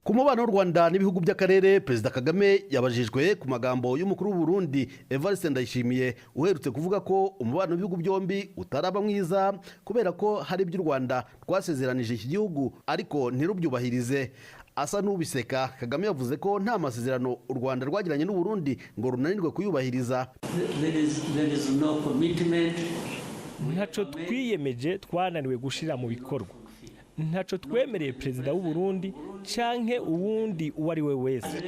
Ku mubano w'u Rwanda n'ibihugu by'akarere, Perezida Kagame yabajijwe ku magambo y'umukuru w'u Burundi Evariste Ndayishimiye uherutse kuvuga ko umubano w'ibihugu byombi utaraba mwiza kubera ko hari ibyo u Rwanda rwasezeranije iki gihugu ariko ntirubyubahirize. Asa n'ubiseka, Kagame yavuze ko nta masezerano u Rwanda rwagiranye n'u Burundi ngo runanirwe kuyubahiriza. There is no commitment. Ntaco twiyemeje twananiwe gushira mu bikorwa. Ntaco twemereye Perezida w'u Burundi canke uwundi uwo ari we wese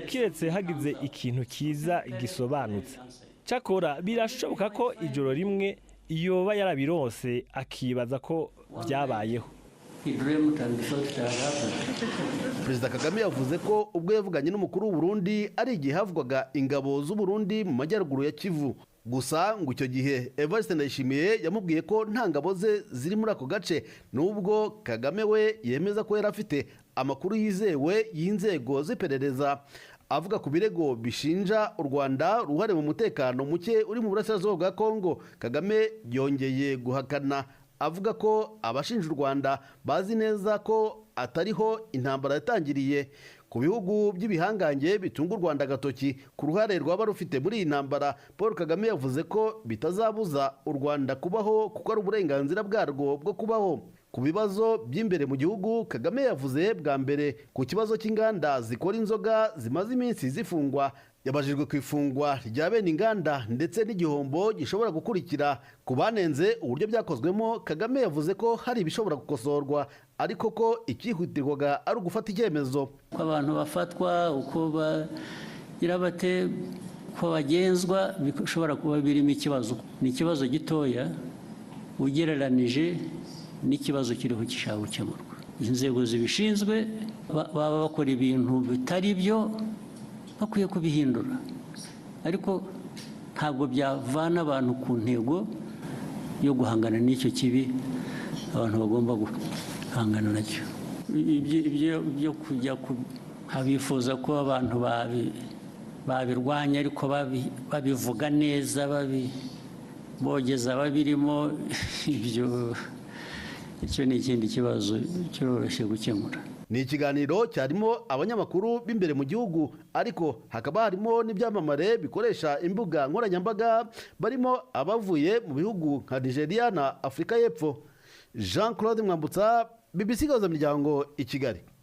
kiretse hagize ikintu kiza gisobanutse. Cyakora birashoboka ko ijoro rimwe yoba yarabironse akibaza ko byabayeho. Perezida Kagame yavuze ko ubwo yavuganye n'umukuru w'u Burundi ari igihe havugwaga ingabo z'u Burundi mu majyaruguru ya Kivu. Gusa ngo icyo gihe Evariste Ndayishimiye yamubwiye ko nta ngabo ze ziri muri ako gace, nubwo Kagame we yemeza ko yari afite amakuru yizewe y'inzego z'iperereza. Avuga ku birego bishinja u Rwanda ruhare mu mutekano muke uri mu burasirazuba bwa Kongo, Kagame yongeye guhakana avuga ko abashinja u Rwanda bazi neza ko atariho intambara yatangiriye. Ku bihugu by'ibihangange bitunga u Rwanda agatoki ku ruhare rwaba rufite muri iyi ntambara, Paul Kagame yavuze ko bitazabuza u Rwanda kubaho kuko ari uburenganzira bwarwo bwo kubaho. Ku bibazo by'imbere mu gihugu, Kagame yavuze bwa mbere ku kibazo cy'inganda zikora inzoga zimaze iminsi zifungwa. Yabajijwe ku ifungwa rya bene inganda ndetse n'igihombo gishobora gukurikira ku banenze uburyo byakozwemo. Kagame yavuze ko hari ibishobora gukosorwa ariko ko icyihutirwaga ari ugufata icyemezo. Ko abantu bafatwa, uko bagira bate, ko bagenzwa, bishobora kuba birimo ikibazo. Ni ikibazo gitoya ugereranije n'ikibazo kiriho gishaka gukemurwa. Inzego zibishinzwe baba bakora ibintu bitari byo, bakwiye kubihindura, ariko ntabwo byavana abantu ku ntego yo guhangana n'icyo kibi abantu bagomba guhangana nacyo. Ibyo kujya abifuza ko abantu babirwanya ariko babivuga neza, bogeza babirimo, icyo ni ikindi kibazo cyoroshye gukemura. Ni ikiganiro cyarimo abanyamakuru b'imbere mu gihugu ariko hakaba harimo n'ibyamamare bikoresha imbuga nkoranyambaga barimo abavuye mu bihugu nka Nigeria na Afurika y'Epfo. Jean Claude Mwambutsa, BBC Gahuzamiryango, i Kigali.